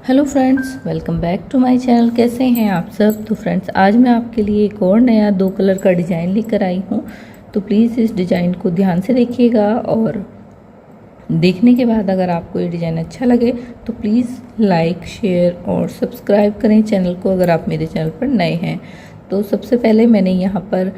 Hello friends, welcome back to my channel. कैसे हैं आप सब। तो फ्रेंड्स, आज मैं आपके लिए एक और नया 2 कलर का डिज़ाइन लेकर आई हूँ। तो प्लीज़ इस डिज़ाइन को ध्यान से देखिएगा और देखने के बाद अगर आपको ये डिज़ाइन अच्छा लगे तो प्लीज़ लाइक, शेयर और सब्सक्राइब करें चैनल को, अगर आप मेरे चैनल पर नए हैं। तो सबसे पहले मैंने यहाँ पर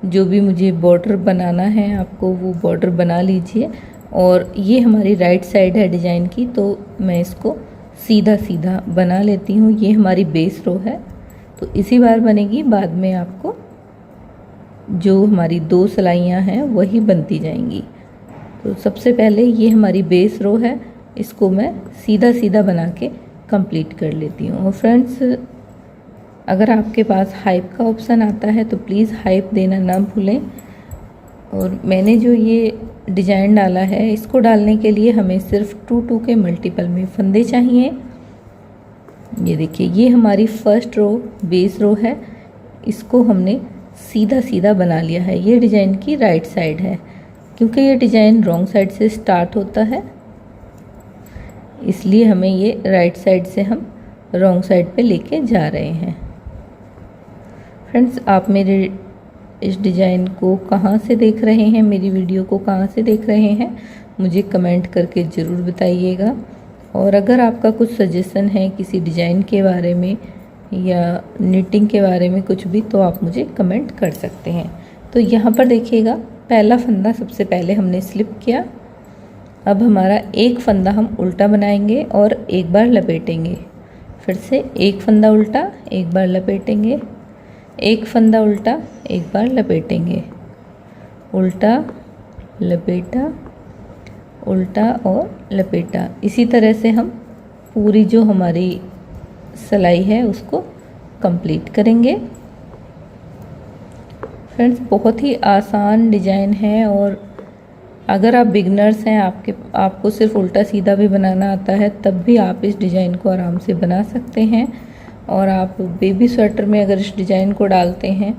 जो भी मुझे बॉर्डर बनाना है, आपको वो बॉर्डर बना लीजिए। और ये हमारी राइट साइड है डिज़ाइन की, तो मैं इसको सीधा सीधा बना लेती हूँ। ये हमारी बेस रो है, तो इसी बार बनेगी, बाद में आपको जो हमारी 2 सिलाइयाँ हैं वही बनती जाएंगी। तो सबसे पहले ये हमारी बेस रो है, इसको मैं सीधा सीधा बना के कंप्लीट कर लेती हूँ। और फ्रेंड्स, अगर आपके पास हाइप का ऑप्शन आता है तो प्लीज़ हाइप देना ना भूलें। और मैंने जो ये डिज़ाइन डाला है, इसको डालने के लिए हमें सिर्फ 2 के मल्टीपल में फंदे चाहिए। ये देखिए, ये हमारी फर्स्ट रो बेस रो है, इसको हमने सीधा सीधा बना लिया है। ये डिज़ाइन की राइट साइड है, क्योंकि ये डिज़ाइन रॉन्ग साइड से स्टार्ट होता है, इसलिए हमें ये राइट साइड से हम रॉन्ग साइड पे लेके जा रहे हैं। फ्रेंड्स, आप मेरे इस डिज़ाइन को कहाँ से देख रहे हैं, मेरी वीडियो को कहाँ से देख रहे हैं, मुझे कमेंट करके ज़रूर बताइएगा। और अगर आपका कुछ सजेशन है किसी डिज़ाइन के बारे में या निटिंग के बारे में कुछ भी, तो आप मुझे कमेंट कर सकते हैं। तो यहाँ पर देखिएगा, पहला फंदा सबसे पहले हमने स्लिप किया। अब हमारा एक फंदा हम उल्टा बनाएंगे और एक बार लपेटेंगे। फिर से एक फंदा उल्टा, एक बार लपेटेंगे, एक फंदा उल्टा, एक बार लपेटेंगे, उल्टा लपेटा, उल्टा और लपेटा। इसी तरह से हम पूरी जो हमारी सिलाई है उसको कंप्लीट करेंगे। फ्रेंड्स, बहुत ही आसान डिज़ाइन है, और अगर आप बिगनर्स हैं, आपको सिर्फ उल्टा सीधा भी बनाना आता है, तब भी आप इस डिज़ाइन को आराम से बना सकते हैं। और आप बेबी स्वेटर में अगर इस डिज़ाइन को डालते हैं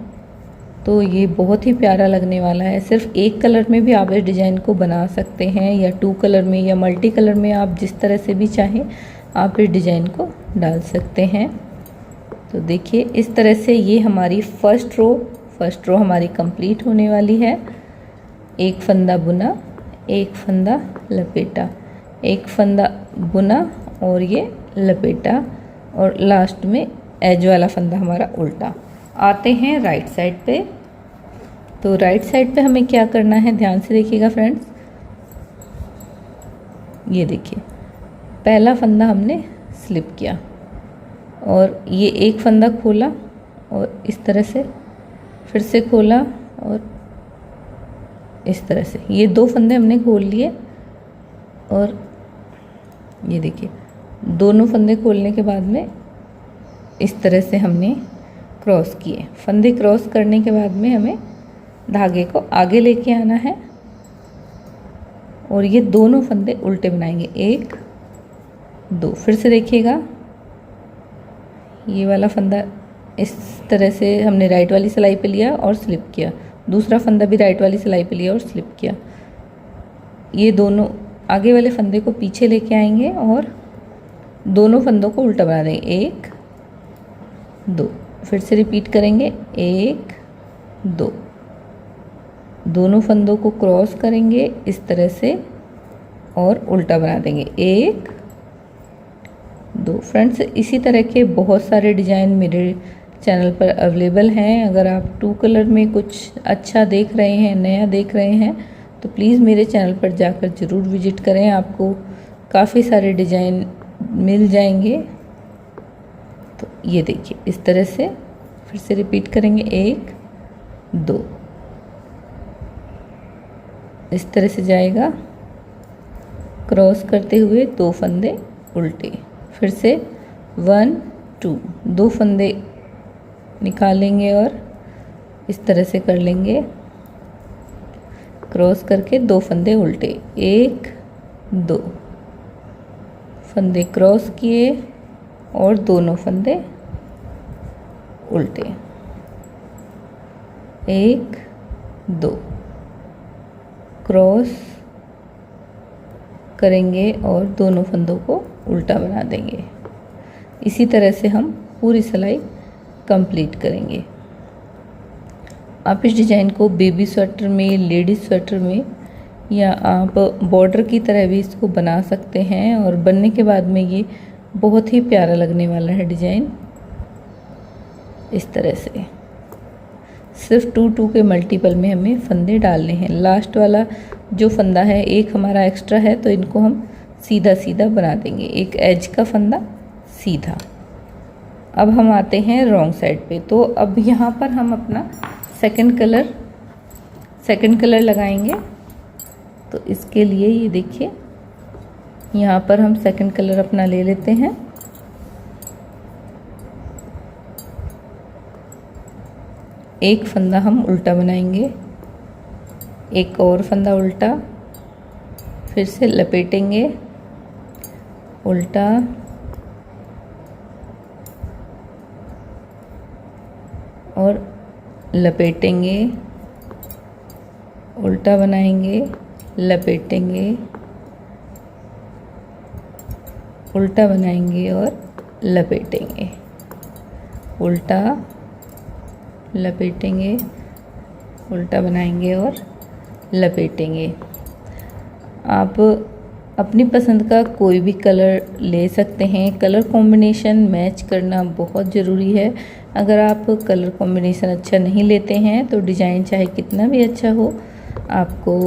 तो ये बहुत ही प्यारा लगने वाला है। सिर्फ एक कलर में भी आप इस डिज़ाइन को बना सकते हैं, या 2 कलर में या मल्टी कलर में, आप जिस तरह से भी चाहें आप इस डिज़ाइन को डाल सकते हैं। तो देखिए, इस तरह से ये हमारी फर्स्ट रो हमारी कंप्लीट होने वाली है। एक फंदा बुना, एक फंदा लपेटा, एक फंदा बुना और ये लपेटा, और लास्ट में एज वाला फंदा हमारा उल्टा। आते हैं राइट साइड पे। तो राइट साइड पे हमें क्या करना है, ध्यान से देखिएगा फ्रेंड्स। ये देखिए, पहला फंदा हमने स्लिप किया और ये एक फंदा खोला और इस तरह से फिर से खोला, और इस तरह से ये 2 फंदे हमने खोल लिए। और ये देखिए, दोनों फंदे खोलने के बाद में इस तरह से हमने क्रॉस किए। फंदे क्रॉस करने के बाद में हमें धागे को आगे लेके आना है और ये दोनों फंदे उल्टे बनाएंगे, 1 2। फिर से देखिएगा, ये वाला फंदा इस तरह से हमने राइट वाली सिलाई पे लिया और स्लिप किया, दूसरा फंदा भी राइट वाली सिलाई पे लिया और स्लिप किया। ये दोनों आगे वाले फंदे को पीछे लेके आएंगे और दोनों फंदों को उल्टा बना देंगे, 1 2। फिर से रिपीट करेंगे, 1 2। दोनों फंदों को क्रॉस करेंगे इस तरह से और उल्टा बना देंगे, 1 2। फ्रेंड्स, इसी तरह के बहुत सारे डिज़ाइन मेरे चैनल पर अवेलेबल हैं। अगर आप 2 कलर में कुछ अच्छा देख रहे हैं, नया देख रहे हैं, तो प्लीज़ मेरे चैनल पर जाकर ज़रूर विजिट करें, आपको काफ़ी सारे डिज़ाइन मिल जाएंगे। तो ये देखिए, इस तरह से फिर से रिपीट करेंगे, 1 2। इस तरह से जाएगा, क्रॉस करते हुए 2 फंदे उल्टे, फिर से 1 2, 2 फंदे निकालेंगे और इस तरह से कर लेंगे, क्रॉस करके 2 फंदे उल्टे, 1 2। फंदे क्रॉस किए और दोनों फंदे उल्टे, 1 2। क्रॉस करेंगे और दोनों फंदों को उल्टा बना देंगे। इसी तरह से हम पूरी सिलाई कंप्लीट करेंगे। आप इस डिज़ाइन को बेबी स्वेटर में, लेडीज स्वेटर में या आप बॉर्डर की तरह भी इसको बना सकते हैं और बनने के बाद में ये बहुत ही प्यारा लगने वाला है डिज़ाइन। इस तरह से सिर्फ 2 के मल्टीपल में हमें फंदे डालने हैं। लास्ट वाला जो फंदा है एक हमारा एक्स्ट्रा है, तो इनको हम सीधा सीधा बना देंगे, एक एज का फंदा सीधा। अब हम आते हैं रॉन्ग साइड पे। तो अब यहाँ पर हम अपना सेकंड कलर लगाएंगे। तो इसके लिए ये देखिए, यहाँ पर हम सेकंड कलर अपना ले लेते हैं। एक फंदा हम उल्टा बनाएंगे, एक और फंदा उल्टा, फिर से लपेटेंगे, उल्टा, और लपेटेंगे, उल्टा बनाएंगे, लपेटेंगे, उल्टा बनाएंगे और लपेटेंगे, उल्टा, लपेटेंगे, उल्टा बनाएंगे और लपेटेंगे। आप अपनी पसंद का कोई भी कलर ले सकते हैं। कलर कॉम्बिनेशन मैच करना बहुत ज़रूरी है। अगर आप कलर कॉम्बिनेशन अच्छा नहीं लेते हैं तो डिज़ाइन चाहे कितना भी अच्छा हो, आपको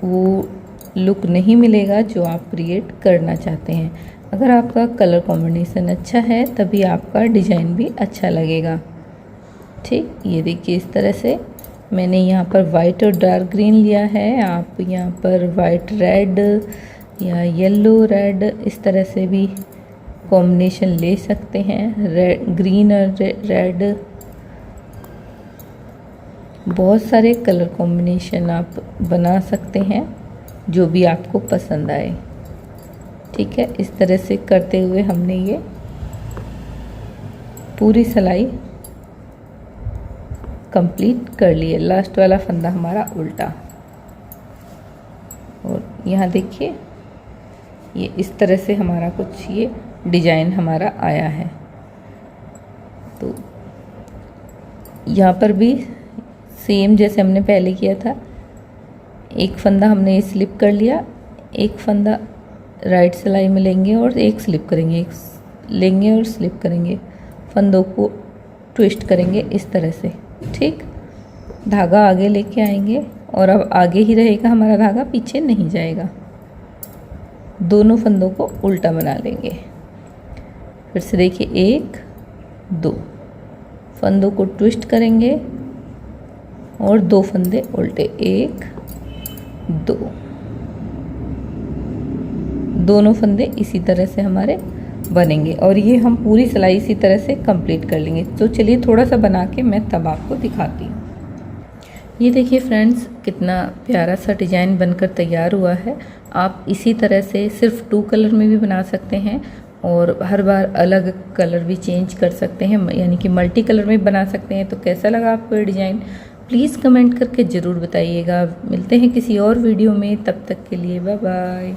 वो लुक नहीं मिलेगा जो आप क्रिएट करना चाहते हैं। अगर आपका कलर कॉम्बिनेशन अच्छा है तभी आपका डिज़ाइन भी अच्छा लगेगा। ठीक, ये देखिए इस तरह से मैंने यहाँ पर वाइट और डार्क ग्रीन लिया है। आप यहाँ पर वाइट रेड या येलो रेड इस तरह से भी कॉम्बिनेशन ले सकते हैं। रेड, ग्रीन और रेड, बहुत सारे कलर कॉम्बिनेशन आप बना सकते हैं जो भी आपको पसंद आए। ठीक है, इस तरह से करते हुए हमने ये पूरी सिलाई कंप्लीट कर लिए। लास्ट वाला फंदा हमारा उल्टा, और यहाँ देखिए ये इस तरह से हमारा कुछ ये डिज़ाइन हमारा आया है। तो यहाँ पर भी सेम जैसे हमने पहले किया था, एक फंदा हमने स्लिप कर लिया, एक फंदा राइट सिलाई में लेंगे और एक स्लिप करेंगे, एक लेंगे और स्लिप करेंगे, फंदों को ट्विस्ट करेंगे इस तरह से। ठीक, धागा आगे लेके आएंगे और अब आगे ही रहेगा हमारा धागा, पीछे नहीं जाएगा। दोनों फंदों को उल्टा बना लेंगे। फिर से देखिए, 1 2 फंदों को ट्विस्ट करेंगे और 2 फंदे उल्टे, 1 2, दोनों फंदे इसी तरह से हमारे बनेंगे और ये हम पूरी सिलाई इसी तरह से कंप्लीट कर लेंगे। तो चलिए थोड़ा सा बना के मैं तब आपको दिखाती हूँ। ये देखिए फ्रेंड्स, कितना प्यारा सा डिज़ाइन बनकर तैयार हुआ है। आप इसी तरह से सिर्फ 2 कलर में भी बना सकते हैं और हर बार अलग कलर भी चेंज कर सकते हैं, यानी कि मल्टी कलर में बना सकते हैं। तो कैसा लगा आपको ये डिज़ाइन, प्लीज़ कमेंट करके ज़रूर बताइएगा। मिलते हैं किसी और वीडियो में, तब तक के लिए बाय बाय।